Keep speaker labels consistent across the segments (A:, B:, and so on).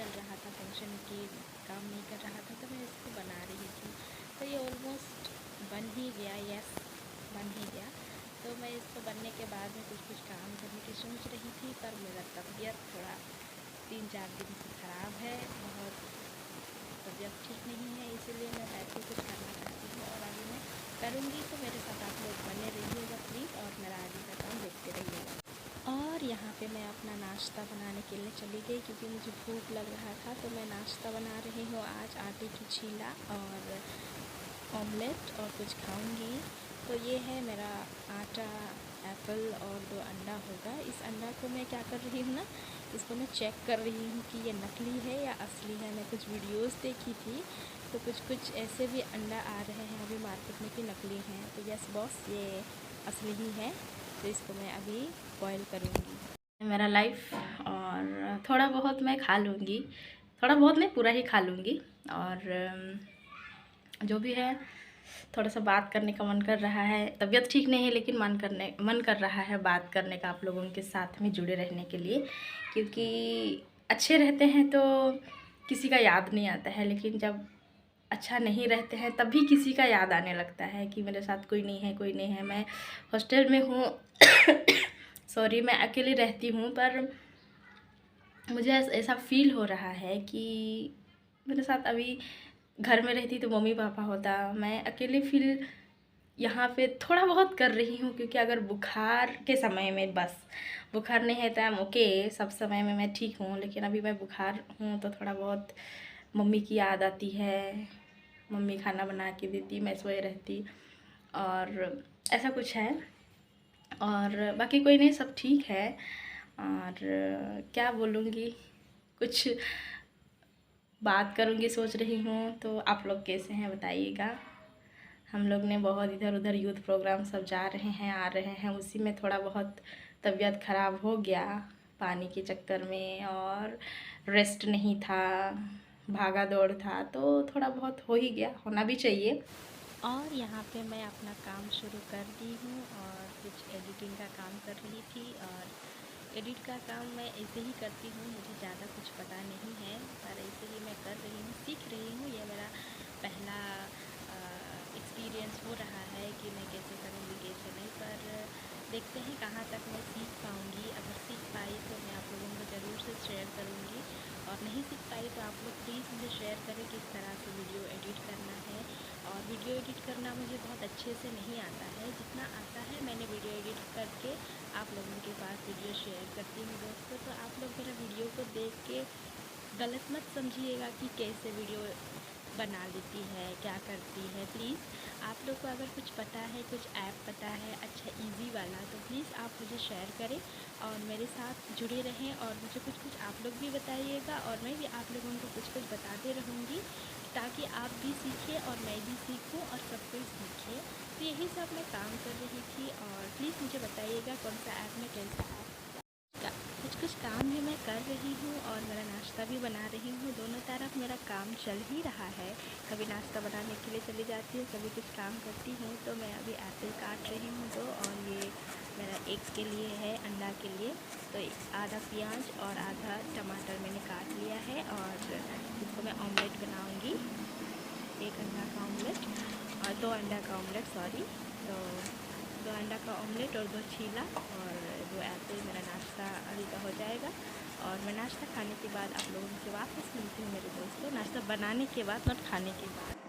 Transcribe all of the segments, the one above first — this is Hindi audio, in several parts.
A: चल रहा था, फंक्शन की काम नहीं कर रहा था, तो मैं इसको बना रही थी। तो ये ऑलमोस्ट बन ही गया, यस बन ही गया। तो मैं इसको बनने के बाद में कुछ काम करने की सोच रही थी, पर मेरा तबीयत थोड़ा 3-4 दिन से ख़राब है, बहुत तबीयत ठीक नहीं है, इसीलिए मैं बैठ के कुछ करना चाहती हूँ और अभी मैं करूँगी। तो मेरे साथ आप लोग बने रहिएगा प्लीज़ और मेरा आगे का काम देखते रहिएगा। और यहाँ पे मैं अपना नाश्ता बनाने के लिए चली गई क्योंकि मुझे भूख लग रहा था। तो मैं नाश्ता बना रही हूँ आज आटे की चीला और ऑमलेट और कुछ खाऊंगी। तो ये है मेरा आटा, एप्पल और 2 अंडा होगा। इस अंडा को मैं क्या कर रही हूँ ना, इसको मैं चेक कर रही हूँ कि ये नकली है या असली है। मैं कुछ वीडियोस देखी थी तो कुछ ऐसे भी अंडा आ रहे हैं अभी मार्केट में कि नकली हैं। तो यस बॉस, ये असली ही है। तो इसको मैं अभी बॉईल करूँगी। मेरा लाइफ और थोड़ा बहुत मैं खा लूँगी, थोड़ा बहुत नहीं पूरा ही खा लूँगी। और जो भी है, थोड़ा सा बात करने का मन कर रहा है। तबीयत ठीक नहीं है लेकिन मन कर रहा है बात करने का, आप लोगों के साथ में जुड़े रहने के लिए। क्योंकि अच्छे रहते हैं तो किसी का याद नहीं आता है, लेकिन जब अच्छा नहीं रहते हैं तभी किसी का याद आने लगता है कि मेरे साथ कोई नहीं है, कोई नहीं है। मैं हॉस्टल में हूँ सॉरी, मैं अकेली रहती हूँ, पर मुझे ऐसा फील हो रहा है कि मेरे साथ अभी घर में रहती तो मम्मी पापा होता। मैं अकेले फील यहाँ पे थोड़ा बहुत कर रही हूँ, क्योंकि अगर बुखार के समय में, बस बुखार नहीं है तो ओके, सब समय में मैं ठीक हूँ, लेकिन अभी मैं बुखार हूँ तो थोड़ा बहुत मम्मी की याद आती है। मम्मी खाना बना के देती, मैं सोए रहती, और ऐसा कुछ है। और बाकी कोई नहीं, सब ठीक है। और क्या बोलूँगी, कुछ बात करूँगी सोच रही हूँ। तो आप लोग कैसे हैं बताइएगा। हम लोग ने बहुत इधर उधर यूथ प्रोग्राम सब जा रहे हैं, आ रहे हैं, उसी में थोड़ा बहुत तबीयत ख़राब हो गया पानी के चक्कर में, और रेस्ट नहीं था, भागा दौड़ था, तो थोड़ा बहुत हो ही गया, होना भी चाहिए। और यहाँ पे मैं अपना काम शुरू कर दी हूँ और कुछ एडिटिंग का काम कर रही थी। और एडिट का काम मैं ऐसे ही करती हूँ, मुझे ज़्यादा कुछ पता नहीं है, पर ऐसे ही मैं कर रही हूँ, सीख रही हूँ। ये मेरा पहला एक्सपीरियंस हो रहा है कि मैं कैसे करूँगी कैसे नहीं, पर देखते हैं कहाँ तक मैं सीख पाऊँगी। अगर सीख पाई तो मैं आप लोगों को ज़रूर से शेयर करूँगी, और नहीं सीख पाई तो आप लोग प्लीज़ मुझे शेयर करें किस तरह से वीडियो एडिट करना है। और वीडियो एडिट करना मुझे बहुत अच्छे से नहीं आता है, जितना आता है मैंने वीडियो एडिट करके आप लोगों के पास वीडियो शेयर करती हूँ दोस्तों। तो आप लोग मेरा वीडियो को देख के गलत मत समझिएगा कि कैसे वीडियो बना लेती है, क्या करती है। प्लीज़ आप लोग को अगर कुछ पता है, कुछ ऐप पता है अच्छा इजी वाला, तो प्लीज़ आप मुझे शेयर करें और मेरे साथ जुड़े रहें, और मुझे कुछ आप लोग भी बताइएगा और मैं भी आप लोगों को कुछ बताते रहूँगी, ताकि आप भी सीखें और मैं भी सीखूं और सब कोई सीखे। तो यही सब मैं काम कर रही थी, और प्लीज़ मुझे बताइएगा कौन सा ऐप में कैसा है। कुछ काम भी मैं कर रही हूँ और मेरा नाश्ता भी बना रही हूँ, दोनों तरफ मेरा काम चल ही रहा है। कभी नाश्ता बनाने के लिए चली जाती हूँ, कभी कुछ काम करती हूँ। तो मैं अभी एप्पल काट रही हूँ 2, और ये मेरा एग के लिए है, अंडा के लिए। तो आधा प्याज और आधा टमाटर मैंने काट लिया है, और इसको मैं ऑमलेट बनाऊँगी, 1 अंडा का ऑमलेट और 2 अंडा का ऑमलेट, सॉरी। तो 2 अंडा का ऑमलेट और 2 चीला और 2 एप्पल, मेरा नाश्ता अभी का हो जाएगा। और मैं नाश्ता खाने के बाद आप लोगों से वापस मिलती हूँ मेरे दोस्तों, नाश्ता बनाने के बाद, नॉट खाने के बाद।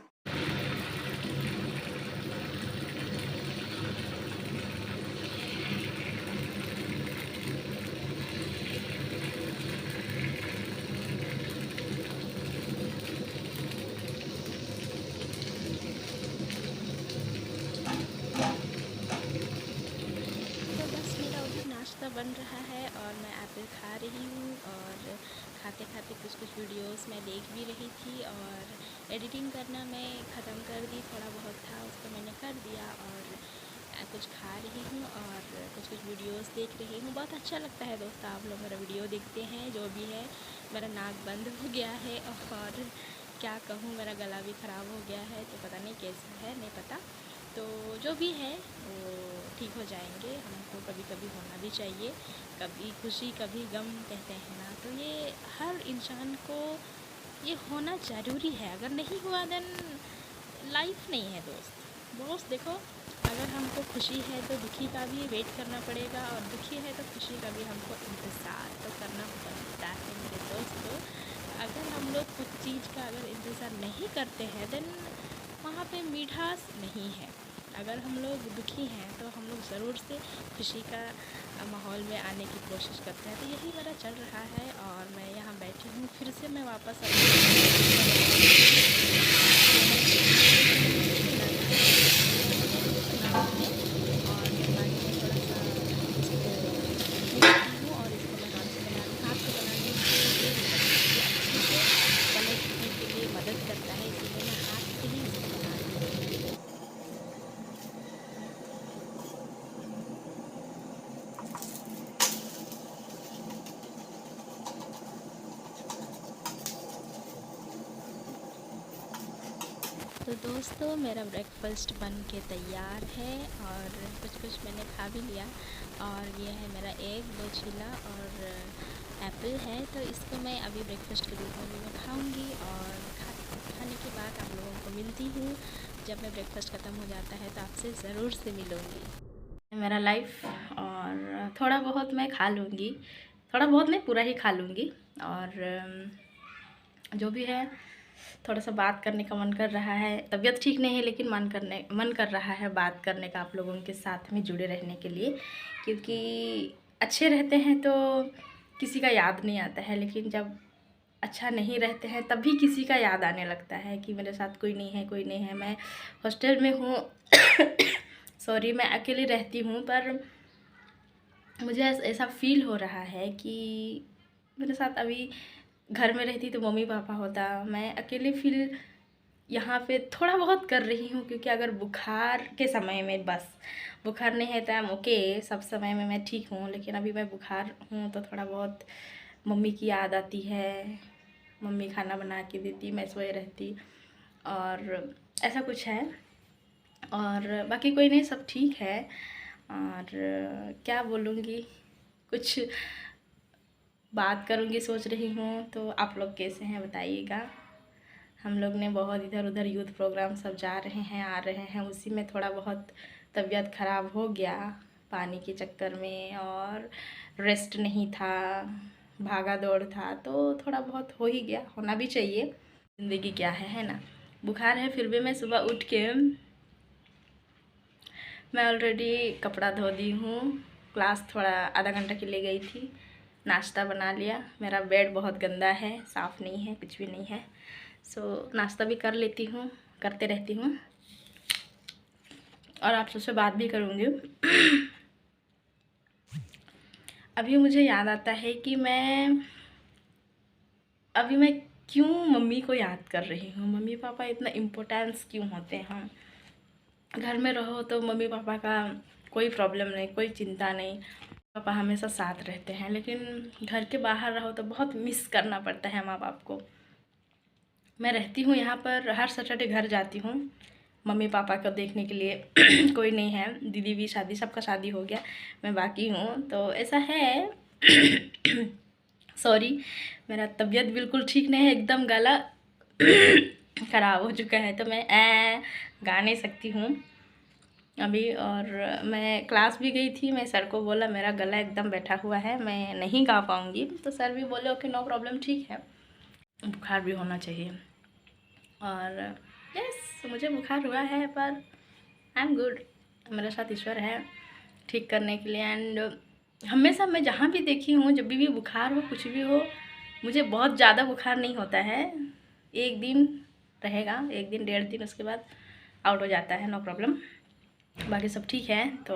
A: तो बस मेरा उधर नाश्ता बन रहा है और मैं एप्पल खा रही हूँ, और खाते खाते कुछ वीडियोस मैं देख भी रही थी, और एडिटिंग करना मैं ख़त्म कर दी, थोड़ा बहुत था उसको मैंने कर दिया, और कुछ खा रही हूँ और कुछ वीडियोस देख रही हूँ। बहुत अच्छा लगता है दोस्तों, आप लोग मेरा वीडियो देखते हैं। जो भी है, मेरा नाक बंद हो गया है, और क्या कहूँ, मेरा गला भी ख़राब हो गया है, तो पता नहीं कैसा है, नहीं पता। तो जो भी है वो ठीक हो जाएंगे। हमको कभी कभी होना भी चाहिए, कभी खुशी कभी गम कहते हैं ना, तो ये हर इंसान को ये होना ज़रूरी है। अगर नहीं हुआ देन लाइफ नहीं है दोस्त। दोस्त देखो, अगर हमको खुशी है तो दुखी का भी वेट करना पड़ेगा, और दुखी है तो खुशी का भी हमको इंतज़ार तो करना पड़ता है मेरे दोस्तों। अगर हम लोग कुछ चीज़ का अगर इंतज़ार नहीं करते हैं देन वहाँ पे मिठास नहीं है। अगर हम लोग दुखी हैं तो हम लोग ज़रूर से खुशी का माहौल में आने की कोशिश करते हैं। तो यही मेरा चल रहा है, और मैं यहाँ बैठी हूँ, फिर से मैं वापस मदद करता है, इसीलिए मैं हाथ से ही इसको बना रही हूँ। तो दोस्तों, मेरा ब्रेकफास्ट बन के तैयार है, और कुछ मैंने खा भी लिया। और ये है मेरा एग, 2 चीला और एप्पल है। तो इसको मैं अभी ब्रेकफास्ट के रूप में भी मैं खाऊंगी, और खाने के बाद आप लोगों को मिलती हूँ। जब मैं ब्रेकफास्ट ख़त्म हो जाता है तो आपसे ज़रूर से मिलूँगी। मेरा लाइफ, और थोड़ा बहुत मैं खा लूँगी, थोड़ा बहुत नहीं, पूरा ही खा लूँगी। और जो भी है, थोड़ा सा बात करने का मन कर रहा है। तबीयत ठीक नहीं है, लेकिन मन कर रहा है बात करने का, आप लोगों के साथ में जुड़े रहने के लिए। क्योंकि अच्छे रहते हैं तो किसी का याद नहीं आता है, लेकिन जब अच्छा नहीं रहते हैं तभी किसी का याद आने लगता है कि मेरे साथ कोई नहीं है, कोई नहीं है। मैं हॉस्टल में हूँ सॉरी, मैं अकेली रहती हूँ, पर मुझे ऐसा फील हो रहा है कि मेरे साथ अभी घर में रहती तो मम्मी पापा होता। मैं अकेले फील यहाँ पे थोड़ा बहुत कर रही हूँ, क्योंकि अगर बुखार के समय में, बस बुखार नहीं है तो I'm ओके, सब समय में मैं ठीक हूँ, लेकिन अभी मैं बुखार हूँ तो थोड़ा बहुत मम्मी की याद आती है। मम्मी खाना बना के देती, मैं सोए रहती, और ऐसा कुछ है। और बाकी कोई नहीं, सब ठीक है। और क्या बोलूँगी, कुछ बात करूँगी सोच रही हूँ। तो आप लोग कैसे हैं बताइएगा। हम लोग ने बहुत इधर उधर यूथ प्रोग्राम सब जा रहे हैं, आ रहे हैं, उसी में थोड़ा बहुत तबीयत ख़राब हो गया पानी के चक्कर में, और रेस्ट नहीं था, भागा दौड़ था, तो थोड़ा बहुत हो ही गया, होना भी चाहिए। ज़िंदगी क्या है ना। बुखार है फिर भी मैं सुबह उठ के, मैं ऑलरेडी कपड़ा धो दी हूँ, क्लास थोड़ा आधा घंटा के लिए गई थी, नाश्ता बना लिया। मेरा बेड बहुत गंदा है, साफ़ नहीं है, कुछ भी नहीं है। सो नाश्ता भी कर लेती हूँ, करते रहती हूँ, और आप सबसे बात भी करूँगी। अभी मुझे याद आता है कि अभी मैं क्यों मम्मी को याद कर रही हूँ। मम्मी पापा इतना इम्पोर्टेंस क्यों होते हैं। घर में रहो तो मम्मी पापा का कोई प्रॉब्लम नहीं, कोई चिंता नहीं, पापा हमेशा साथ रहते हैं। लेकिन घर के बाहर रहो तो बहुत मिस करना पड़ता है माँ बाप को। मैं रहती हूँ यहाँ पर, हर सैटरडे घर जाती हूँ मम्मी पापा को देखने के लिए कोई नहीं है, दीदी भी शादी, सबका शादी हो गया, मैं बाकी हूँ, तो ऐसा है। सॉरी, मेरा तबीयत बिल्कुल ठीक नहीं है, एकदम गला ख़राब हो चुका है, तो मैं गा नहीं सकती हूँ अभी। और मैं क्लास भी गई थी, मैं सर को बोला मेरा गला एकदम बैठा हुआ है, मैं नहीं गा पाऊँगी, तो सर भी बोले ओके नो प्रॉब्लम, ठीक है, बुखार भी होना चाहिए। और यस, मुझे बुखार हुआ है, पर आई एम गुड, मेरे साथ ईश्वर है ठीक करने के लिए। एंड हमेशा मैं जहाँ भी देखी हूँ, जब भी बुखार हो, कुछ भी हो, मुझे बहुत ज़्यादा बुखार नहीं होता है, एक दिन रहेगा, एक दिन 1.5 दिन, उसके बाद आउट हो जाता है, नो प्रॉब्लम, बाकी सब ठीक है। तो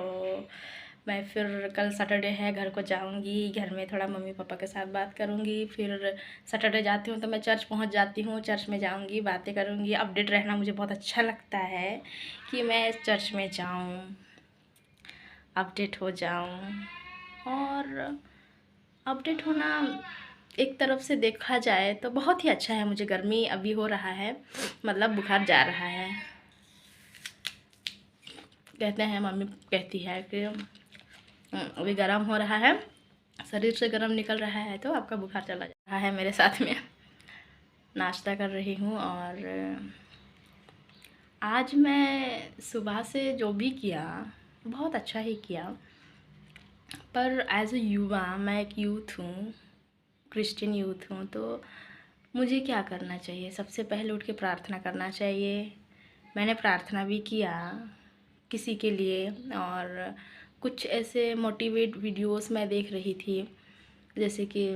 A: मैं फिर कल सैटरडे है, घर को जाऊंगी, घर में थोड़ा मम्मी पापा के साथ बात करूंगी। फिर सैटरडे जाती हूँ तो मैं चर्च पहुँच जाती हूँ, चर्च में जाऊंगी, बातें करूंगी। अपडेट रहना मुझे बहुत अच्छा लगता है कि मैं चर्च में जाऊँ, अपडेट हो जाऊँ। और अपडेट होना एक तरफ से देखा जाए तो बहुत ही अच्छा है। मुझे गर्मी अभी हो रहा है, मतलब बुखार जा रहा है,
B: कहते हैं, मम्मी कहती है कि अभी गर्म हो रहा है, शरीर से गर्म निकल रहा है तो आपका बुखार चला जा रहा है। मेरे साथ में नाश्ता कर रही हूँ और आज मैं सुबह से जो भी किया बहुत अच्छा ही किया, पर एज ए युवा, मैं एक यूथ हूँ, क्रिश्चियन यूथ हूँ, तो मुझे क्या करना चाहिए? सबसे पहले उठ के प्रार्थना करना चाहिए। मैंने प्रार्थना भी किया किसी के लिए, और कुछ ऐसे मोटिवेट वीडियोस मैं देख रही थी, जैसे कि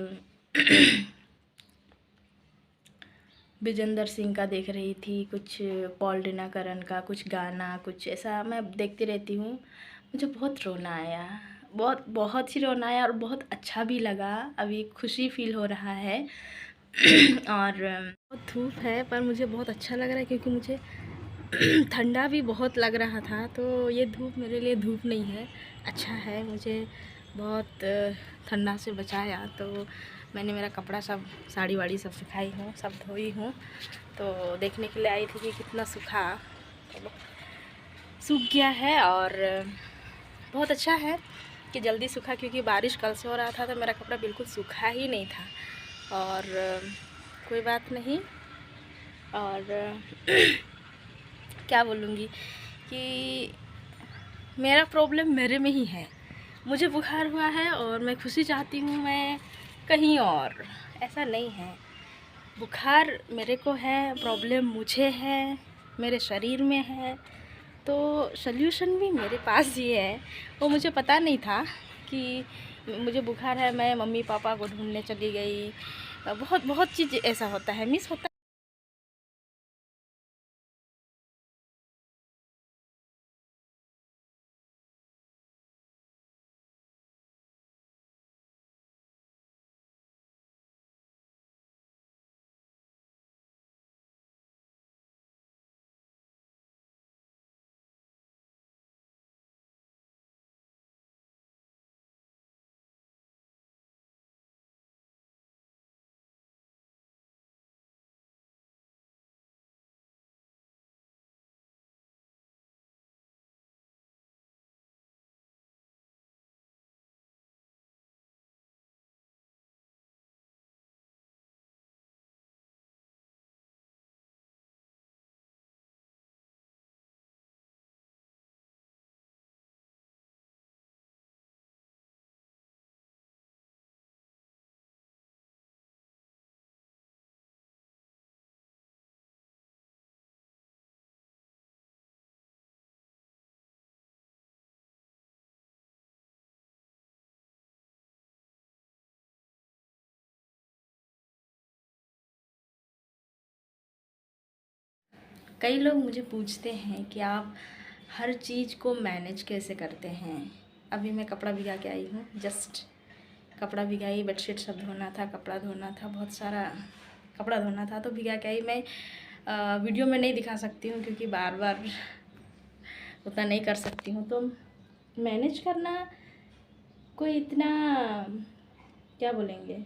B: विजेंद्र सिंह का देख रही थी, कुछ पॉल डिनाकरन का कुछ गाना, कुछ ऐसा मैं देखती रहती हूँ। मुझे बहुत रोना आया, बहुत बहुत ही रोना आया और बहुत अच्छा भी लगा। अभी खुशी फील हो रहा है और बहुत धूप है पर मुझे बहुत अच्छा लग रहा है, क्योंकि मुझे ठंडा भी बहुत लग रहा था। तो ये धूप मेरे लिए धूप नहीं है, अच्छा है। मुझे बहुत ठंडा से बचाया। तो मैंने मेरा कपड़ा सब, साड़ी वाड़ी सब सुखाई हूँ, सब धोई हूँ। तो देखने के लिए आई थी कि कितना सूख गया है, और बहुत अच्छा है कि जल्दी सूखा, क्योंकि बारिश कल से हो रहा था तो मेरा कपड़ा बिल्कुल सूखा ही नहीं था। और कोई बात नहीं। और क्या बोलूँगी कि मेरा प्रॉब्लम मेरे में ही है। मुझे बुखार हुआ है और मैं खुशी चाहती हूँ मैं कहीं और, ऐसा नहीं है। बुखार मेरे को है, प्रॉब्लम मुझे है, मेरे शरीर में है, तो सल्यूशन भी मेरे पास ही है। वो मुझे पता नहीं था कि मुझे बुखार है। मैं मम्मी पापा को ढूंढने चली गई, बहुत बहुत चीज़ ऐसा होता है, मिस होता है। कई लोग मुझे पूछते हैं कि आप हर चीज़ को मैनेज कैसे करते हैं। अभी मैं कपड़ा भिगा के आई हूँ, जस्ट कपड़ा भिगाई, बेडशीट सब धोना था, कपड़ा धोना था, बहुत सारा कपड़ा धोना था, तो भिगा के आई। मैं वीडियो में नहीं दिखा सकती हूँ क्योंकि बार बार उतना नहीं कर सकती हूँ। तो मैनेज करना कोई इतना, क्या बोलेंगे,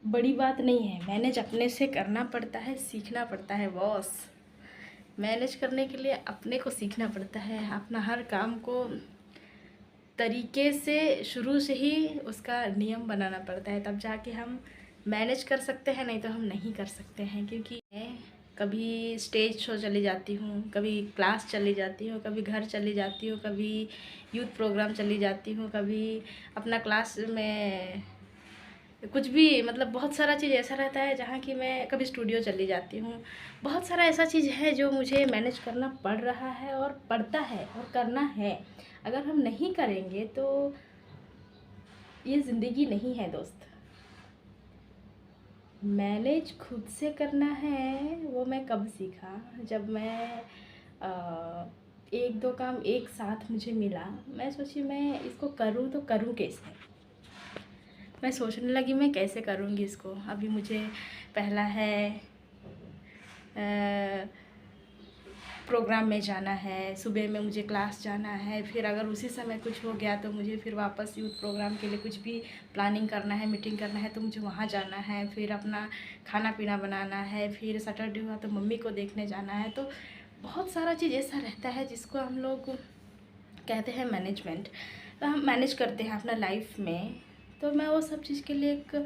B: बड़ी बात नहीं है। मैनेज अपने से करना पड़ता है, सीखना पड़ता है बॉस। मैनेज करने के लिए अपने को सीखना पड़ता है, अपना हर काम को तरीके से शुरू से ही उसका नियम बनाना पड़ता है, तब जाके हम मैनेज कर सकते हैं, नहीं तो हम नहीं कर सकते हैं। क्योंकि मैं कभी स्टेज शो चली जाती हूँ, कभी क्लास चली जाती हूँ, कभी घर चली जाती हूँ, कभी यूथ प्रोग्राम चली जाती हूँ, कभी अपना क्लास में कुछ भी, मतलब बहुत सारा चीज़ ऐसा रहता है जहाँ कि मैं कभी स्टूडियो चली जाती हूँ। बहुत सारा ऐसा चीज़ है जो मुझे मैनेज करना पड़ रहा है और पड़ता है और करना है। अगर हम नहीं करेंगे तो ये ज़िंदगी नहीं है दोस्त। मैनेज खुद से करना है, वो मैं कब सीखा, जब मैं एक दो काम एक साथ मुझे मिला। मैं सोची मैं इसको करूँ तो करूँ कैसे। मैं सोचने लगी मैं कैसे करूँगी इसको। अभी मुझे पहला है प्रोग्राम में जाना है, सुबह में मुझे क्लास जाना है, फिर अगर उसी समय कुछ हो गया तो मुझे फिर वापस यूथ प्रोग्राम के लिए कुछ भी प्लानिंग करना है, मीटिंग करना है, तो मुझे वहाँ जाना है, फिर अपना खाना पीना बनाना है, फिर सैटरडे हुआ तो मम्मी को देखने जाना है। तो बहुत सारा चीज़ ऐसा रहता है जिसको हम लोग कहते हैं मैनेजमेंट, तो हम मैनेज करते हैं अपना लाइफ में। तो मैं वो सब चीज़ के लिए एक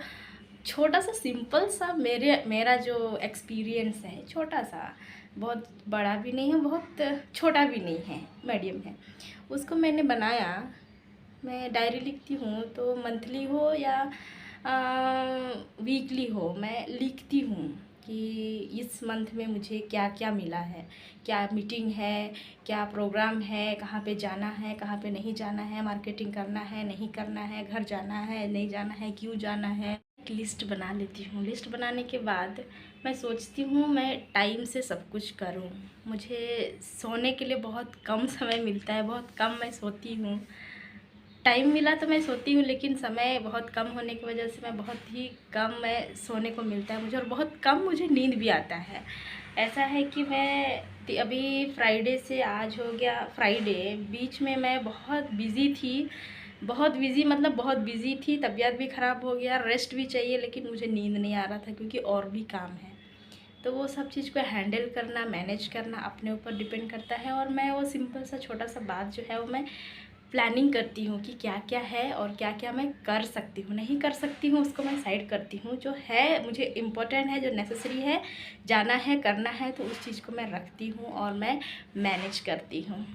B: छोटा सा सिंपल सा मेरा जो एक्सपीरियंस है, छोटा सा, बहुत बड़ा भी नहीं है, बहुत छोटा भी नहीं है, मीडियम है, उसको मैंने बनाया। मैं डायरी लिखती हूँ, तो मंथली हो या वीकली हो, मैं लिखती हूँ कि इस मंथ में मुझे क्या क्या मिला है, क्या मीटिंग है, क्या प्रोग्राम है, कहाँ पे जाना है, कहाँ पे नहीं जाना है, मार्केटिंग करना है, नहीं करना है, घर जाना है, नहीं जाना है, क्यों जाना है। एक लिस्ट बना लेती हूँ। लिस्ट बनाने के बाद मैं सोचती हूँ मैं टाइम से सब कुछ करूँ। मुझे सोने के लिए बहुत कम समय मिलता है, बहुत कम मैं सोती हूँ। टाइम मिला तो मैं सोती हूँ, लेकिन समय बहुत कम होने की वजह से मैं बहुत ही कम मैं सोने को मिलता है मुझे, और बहुत कम मुझे नींद भी आता है। ऐसा है कि मैं अभी फ्राइडे से आज हो गया फ्राइडे, बीच में मैं बहुत बिज़ी थी, बहुत बिज़ी मतलब बहुत बिज़ी थी, तबीयत भी ख़राब हो गया, रेस्ट भी चाहिए, लेकिन मुझे नींद नहीं आ रहा था क्योंकि और भी काम है। तो वो सब चीज़ को हैंडल करना, मैनेज करना अपने ऊपर डिपेंड करता है। और मैं वो सिंपल सा छोटा सा बात जो है वो मैं प्लानिंग करती हूँ कि क्या क्या है और क्या क्या मैं कर सकती हूँ, नहीं कर सकती हूँ उसको मैं साइड करती हूँ। जो है मुझे इम्पोर्टेंट है, जो नेसेसरी है, जाना है, करना है, तो उस चीज़ को मैं रखती हूँ और मैं मैनेज करती हूँ।